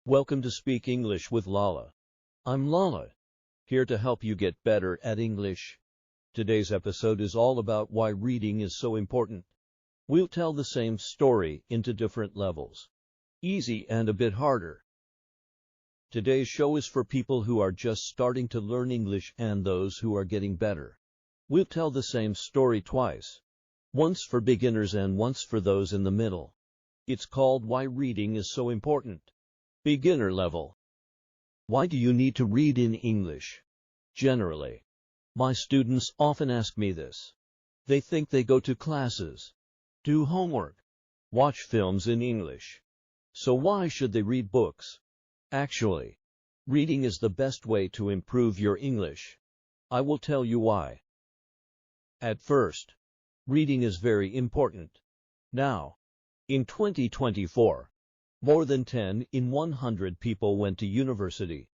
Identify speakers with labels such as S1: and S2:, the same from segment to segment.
S1: Welcome to Speak English with Lala. I'm Lala, here to help you get better at English. Today's episode is all about why reading is so important. We'll tell the same story into different levels, easy and a bit harder. Today's show is for people who are just starting to learn English and those who are getting better. We'll tell the same story twice, once for beginners and once for those in the middle. It's called Why Reading is So Important. Beginner level. Why do you need to read in English? Generally, my students often ask me this. They think they go to classes, do homework, watch films in English. So why should they read books? Actually, reading is the best way to improve your English. I will tell you why. At first, reading is very important. Now, in 2024, more than 10 in 100 people went to university.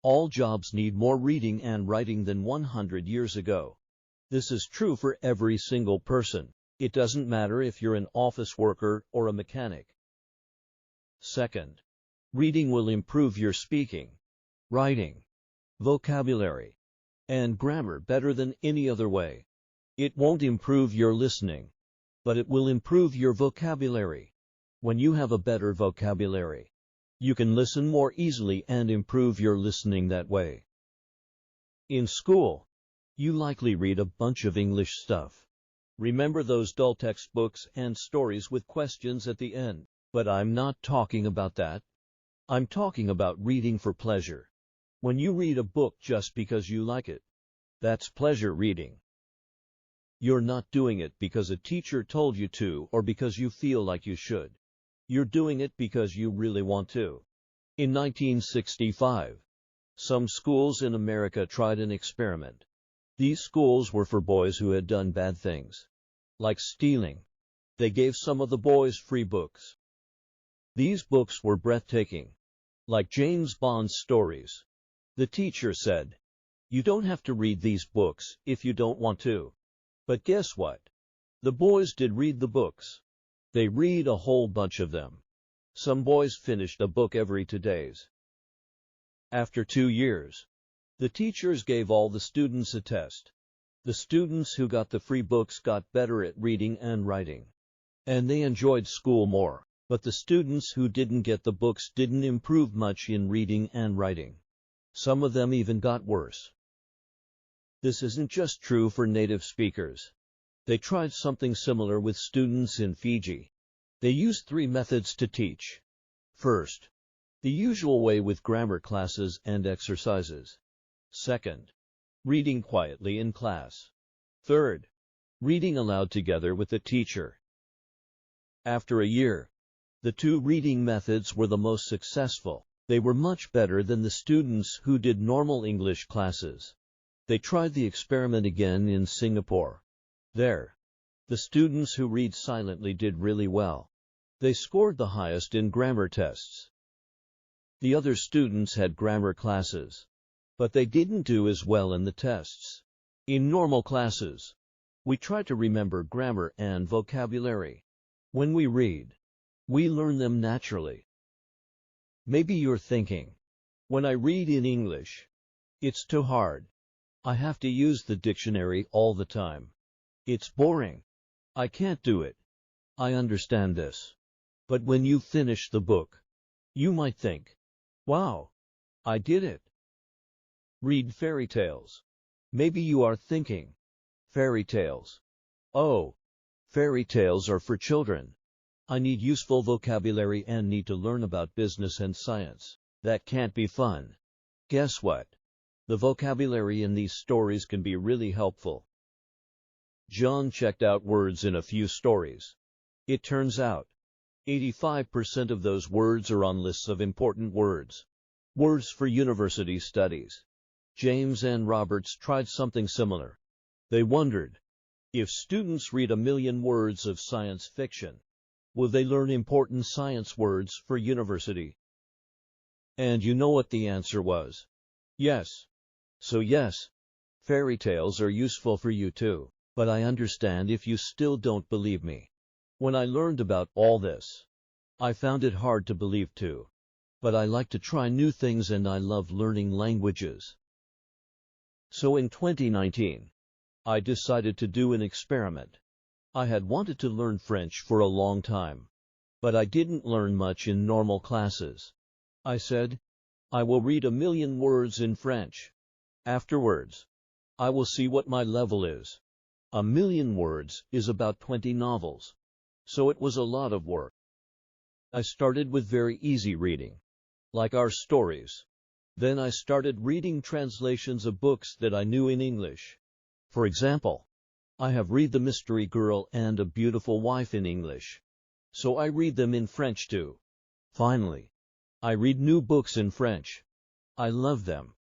S1: All jobs need more reading and writing than 100 years ago. This is true for every single person. It doesn't matter if you're an office worker or a mechanic. Second, reading will improve your speaking, writing, vocabulary, and grammar better than any other way. It won't improve your listening, but it will improve your vocabulary. When you have a better vocabulary, you can listen more easily and improve your listening that way. In school, you likely read a bunch of English stuff. Remember those dull textbooks and stories with questions at the end? But I'm not talking about that. I'm talking about reading for pleasure. When you read a book just because you like it, that's pleasure reading. You're not doing it because a teacher told you to or because you feel like you should. You're doing it because you really want to. In 1965, some schools in America tried an experiment. These schools were for boys who had done bad things, like stealing. They gave some of the boys free books. These books were breathtaking, like James Bond stories. The teacher said, "You don't have to read these books if you don't want to." But guess what? The boys did read the books. They read a whole bunch of them. Some boys finished a book every 2 days. After 2 years, the teachers gave all the students a test. The students who got the free books got better at reading and writing, and they enjoyed school more. But the students who didn't get the books didn't improve much in reading and writing. Some of them even got worse. This isn't just true for native speakers. They tried something similar with students in Fiji. They used 3 methods to teach. First, the usual way with grammar classes and exercises. Second, reading quietly in class. Third, reading aloud together with the teacher. After a year, the 2 reading methods were the most successful. They were much better than the students who did normal English classes. They tried the experiment again in Singapore. There, the students who read silently did really well. They scored the highest in grammar tests. The other students had grammar classes, but they didn't do as well in the tests. In normal classes, we try to remember grammar and vocabulary. When we read, we learn them naturally. Maybe you're thinking, when I read in English, it's too hard. I have to use the dictionary all the time. It's boring. I can't do it. I understand this. But when you finish the book, you might think, wow, I did it. Read fairy tales. Maybe you are thinking, fairy tales. Oh, fairy tales are for children. I need useful vocabulary and need to learn about business and science. That can't be fun. Guess what? The vocabulary in these stories can be really helpful. John checked out words in a few stories. It turns out, 85% of those words are on lists of important words. Words for university studies. James and Roberts tried something similar. They wondered, if students read 1 million words of science fiction, will they learn important science words for university? And you know what the answer was? Yes. So yes, fairy tales are useful for you too. But I understand if you still don't believe me. When I learned about all this, I found it hard to believe too. but I like to try new things and I love learning languages. So in 2019, I decided to do an experiment. I had wanted to learn French for a long time, but I didn't learn much in normal classes. I said, I will read 1,000,000 words in French. Afterwards, I will see what my level is. 1,000,000 words is about 20 novels, so it was a lot of work. I started with very easy reading, like our stories. Then I started reading translations of books that I knew in English. For example, I have read The Mystery Girl and A Beautiful Wife in English, so I read them in French too. Finally, I read new books in French. I love them.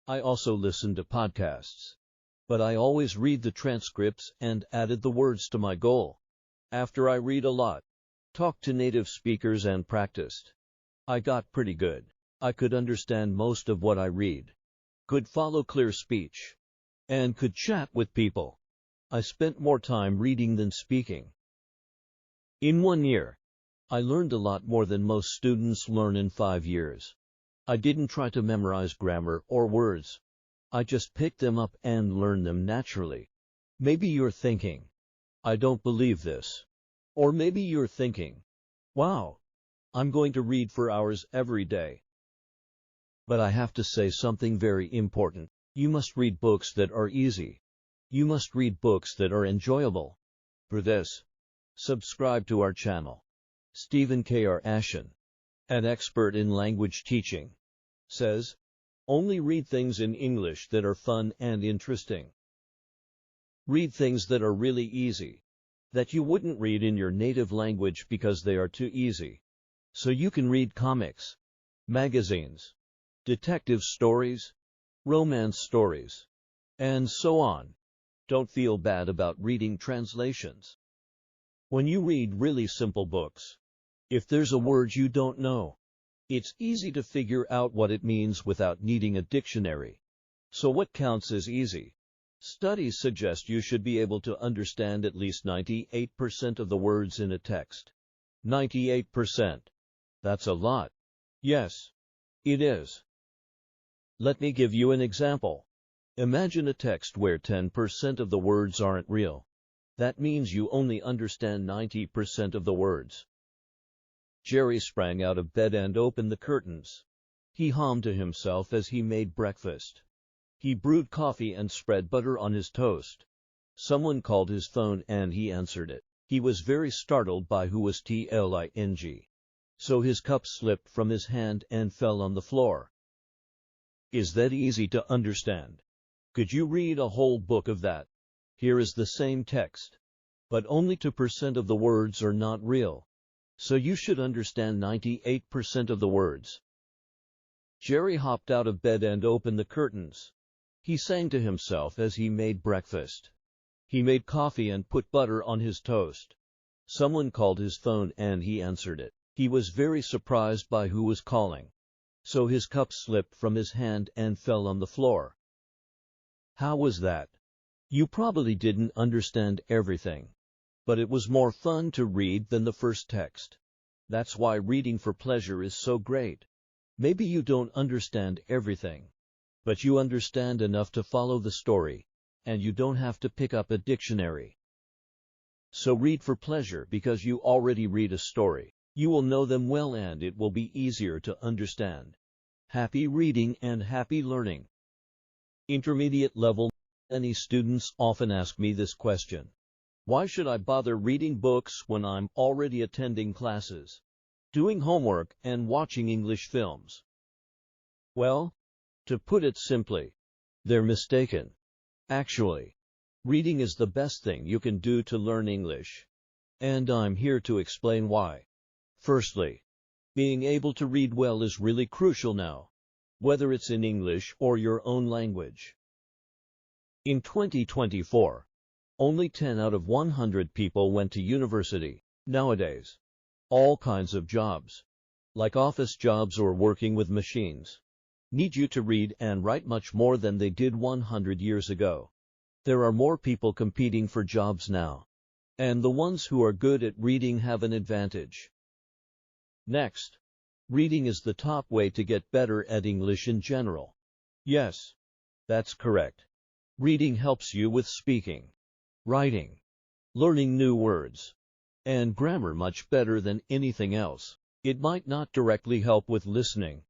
S1: I also listen to podcasts, but I always read the transcripts and added the words to my goal. After I read a lot, talked to native speakers and practiced, I got pretty good. I could understand most of what I read, could follow clear speech, and could chat with people. I spent more time reading than speaking. In 1 year, I learned a lot more than most students learn in 5 years. I didn't try to memorize grammar or words. I just picked them up and learned them naturally. Maybe you're thinking, I don't believe this. Or maybe you're thinking, wow, I'm going to read for hours every day. But I have to say something very important. You must read books that are easy. You must read books that are enjoyable. For this, subscribe to our channel. Stephen K.R. Ashen, an expert in language teaching, says, only read things in English that are fun and interesting. Read things that are really easy, that you wouldn't read in your native language because they are too easy. So you can read comics, magazines, detective stories, romance stories, and so on. Don't feel bad about reading translations. When you read really simple books, if there's a word you don't know, it's easy to figure out what it means without needing a dictionary. So what counts as easy? Studies suggest you should be able to understand at least 98% of the words in a text. 98%. That's a lot. Yes, it is. Let me give you an example. Imagine a text where 10% of the words aren't real. That means you only understand 90% of the words. Jerry sprang out of bed and opened the curtains. He hummed to himself as he made breakfast. He brewed coffee and spread butter on his toast. Someone called his phone and he answered it. He was very startled by who was calling. So his cup slipped from his hand and fell on the floor. Is that easy to understand? Could you read a whole book of that? Here is the same text, but only 2% of the words are not real. So you should understand 98% of the words. Jerry hopped out of bed and opened the curtains. He sang to himself as he made breakfast. He made coffee and put butter on his toast. Someone called his phone and he answered it. He was very surprised by who was calling. So his cup slipped from his hand and fell on the floor. How was that? You probably didn't understand everything, but it was more fun to read than the first text. That's why reading for pleasure is so great. Maybe you don't understand everything, but you understand enough to follow the story, and you don't have to pick up a dictionary. So read for pleasure because you already read a story. You will know them well and it will be easier to understand. Happy reading and happy learning. Intermediate level. Many students often ask me this question. Why should I bother reading books when I'm already attending classes, doing homework, and watching English films? Well, to put it simply, they're mistaken. Actually, reading is the best thing you can do to learn English, and I'm here to explain why. Firstly, being able to read well is really crucial now, whether it's in English or your own language. In 2024, only 10 out of 100 people went to university. Nowadays, all kinds of jobs, like office jobs or working with machines, need you to read and write much more than they did 100 years ago. There are more people competing for jobs now, and the ones who are good at reading have an advantage. Next, Reading is the top way to get better at English in general. Yes, that's correct. Reading helps you with speaking, writing, learning new words, and grammar much better than anything else. It might not directly help with listening,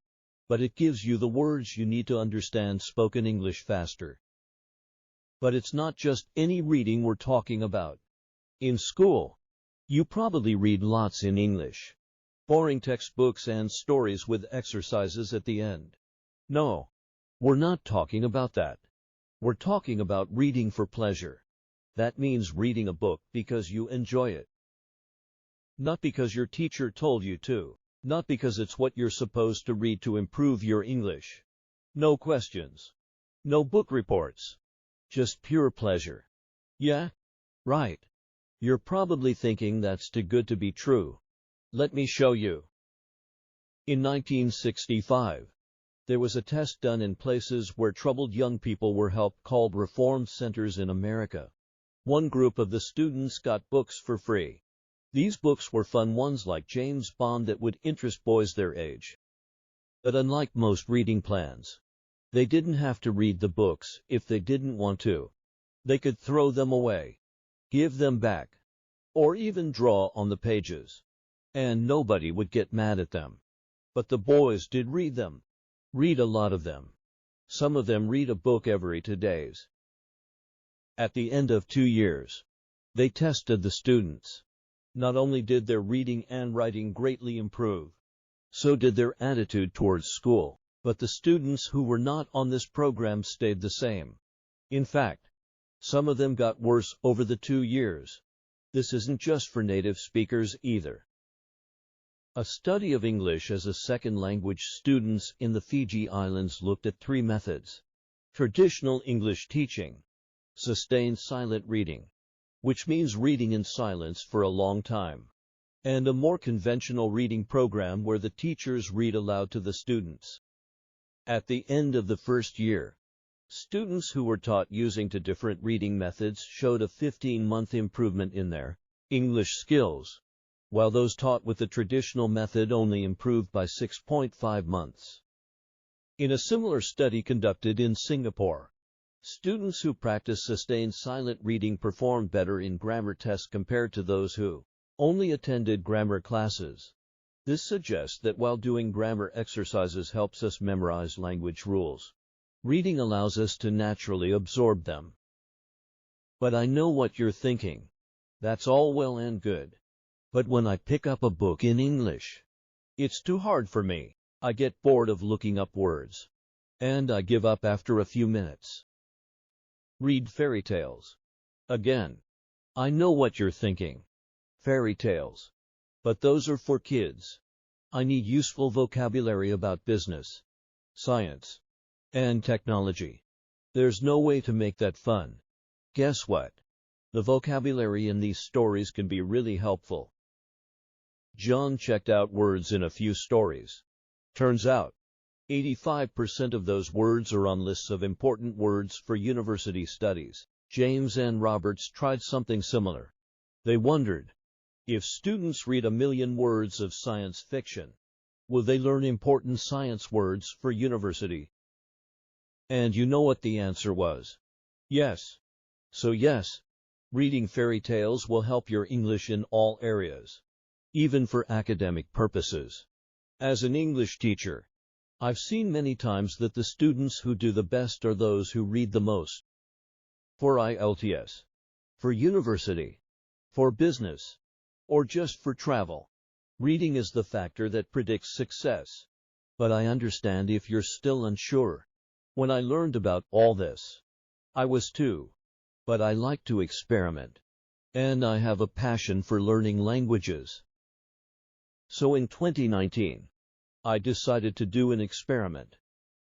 S1: but it gives you the words you need to understand spoken English faster. But it's not just any reading we're talking about. In school, you probably read lots in English. Boring textbooks and stories with exercises at the end. No, we're not talking about that. We're talking about reading for pleasure. That means reading a book because you enjoy it. Not because your teacher told you to. Not because it's what you're supposed to read to improve your English. No questions. No book reports. Just pure pleasure. Yeah? Right. You're probably thinking that's too good to be true. Let me show you. In 1965, there was a test done in places where troubled young people were helped called reform centers in America. One group of the students got books for free. These books were fun ones like James Bond that would interest boys their age. But unlike most reading plans, they didn't have to read the books if they didn't want to. They could throw them away, give them back, or even draw on the pages. And nobody would get mad at them. But the boys did read them. Read a lot of them. Some of them read a book every 2 days. At the end of 2 years, they tested the students. Not only did their reading and writing greatly improve, so did their attitude towards school. But the students who were not on this program stayed the same. In fact, some of them got worse over the 2 years. This isn't just for native speakers either. A study of English as a second language students in the Fiji Islands looked at 3 methods. Traditional English teaching, sustained silent reading, which means reading in silence for a long time, and a more conventional reading program where the teachers read aloud to the students. At the end of the first year, students who were taught using 2 different reading methods showed a 15-month improvement in their English skills, while those taught with the traditional method only improved by 6.5 months. In a similar study conducted in Singapore, students who practiced sustained silent reading performed better in grammar tests compared to those who only attended grammar classes. This suggests that while doing grammar exercises helps us memorize language rules, reading allows us to naturally absorb them. But I know what you're thinking. That's all well and good. But when I pick up a book in English, it's too hard for me. I get bored of looking up words, and I give up after a few minutes. Read fairy tales. Again, I know what you're thinking. Fairy tales. But those are for kids. I need useful vocabulary about business, science, and technology. There's no way to make that fun. Guess what? The vocabulary in these stories can be really helpful. John checked out words in a few stories. Turns out, 85% of those words are on lists of important words for university studies. James and Roberts tried something similar. They wondered, if students read 1 million words of science fiction, will they learn important science words for university? And you know what the answer was? Yes. So yes, reading fairy tales will help your English in all areas, even for academic purposes. As an English teacher, I've seen many times that the students who do the best are those who read the most. For IELTS, for university, for business, or just for travel, reading is the factor that predicts success. But I understand if you're still unsure. When I learned about all this, I was too. But I like to experiment, and I have a passion for learning languages. So in 2019, I decided to do an experiment.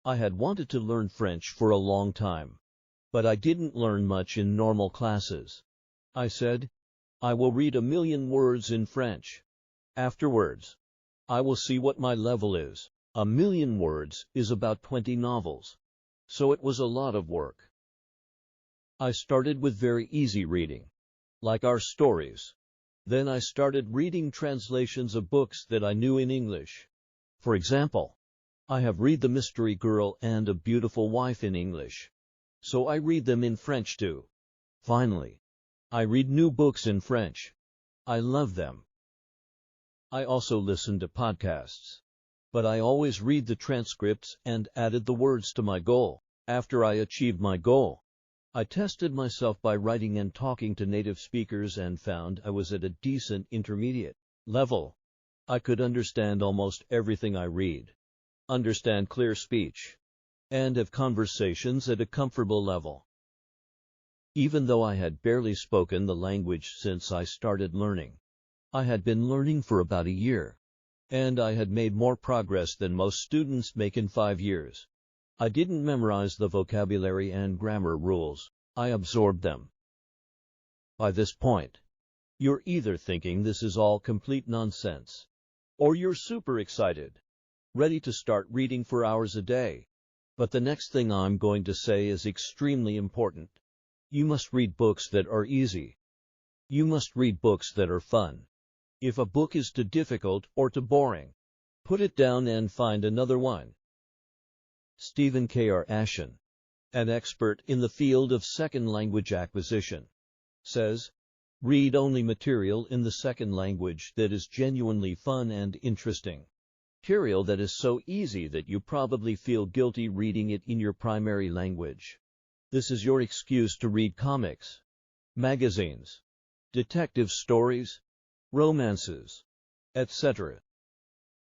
S1: I had wanted to learn French for a long time, but I didn't learn much in normal classes. I said, I will read 1 million words in French. Afterwards, I will see what my level is. 1 million words is about 20 novels, so it was a lot of work. I started with very easy reading, like our stories. Then I started reading translations of books that I knew in English. For example, I have read The Mystery Girl and A Beautiful Wife in English, so I read them in French too. Finally, I read new books in French. I love them. I also listen to podcasts, but I always read the transcripts and added the words to my goal. After I achieved my goal, I tested myself by writing and talking to native speakers and found I was at a decent intermediate level. I could understand almost everything I read, understand clear speech, and have conversations at a comfortable level. Even though I had barely spoken the language since I started learning, I had been learning for about a year, and I had made more progress than most students make in 5 years. I didn't memorize the vocabulary and grammar rules, I absorbed them. By this point, you're either thinking this is all complete nonsense, or you're super excited, ready to start reading for hours a day. But the next thing I'm going to say is extremely important. You must read books that are easy. You must read books that are fun. If a book is too difficult or too boring, put it down and find another one. Stephen K.R. Ashen, an expert in the field of second language acquisition, says, read only material in the second language that is genuinely fun and interesting. Material that is so easy that you probably feel guilty reading it in your primary language. This is your excuse to read comics, magazines, detective stories, romances, etc.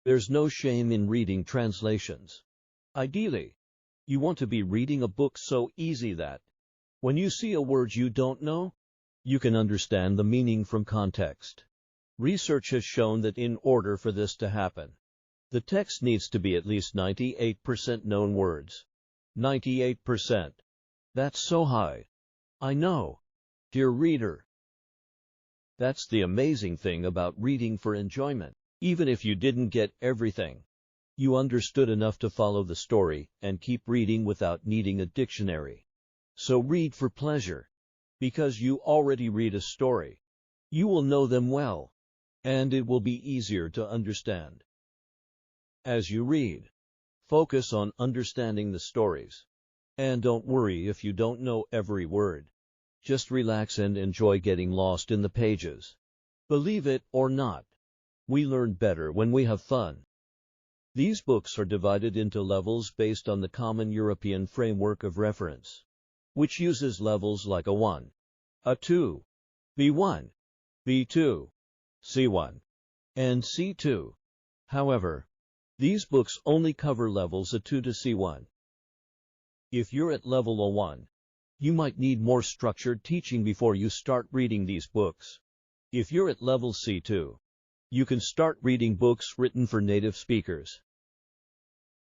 S1: There's no shame in reading translations. Ideally, you want to be reading a book so easy that, when you see a word you don't know, you can understand the meaning from context. Research has shown that in order for this to happen, the text needs to be at least 98% known words. 98%. That's so high. I know, dear reader. That's the amazing thing about reading for enjoyment. Even if you didn't get everything, you understood enough to follow the story and keep reading without needing a dictionary. So read for pleasure, because you already read a story. You will know them well, and it will be easier to understand. As you read, focus on understanding the stories. And don't worry if you don't know every word. Just relax and enjoy getting lost in the pages. Believe it or not, we learn better when we have fun. These books are divided into levels based on the common European framework of reference, which uses levels like a 1, a 2, B1, B2, C1, and C2. However, these books only cover levels A2 to C1. If you're at level A1, you might need more structured teaching before you start reading these books. If you're at level C2, you can start reading books written for native speakers.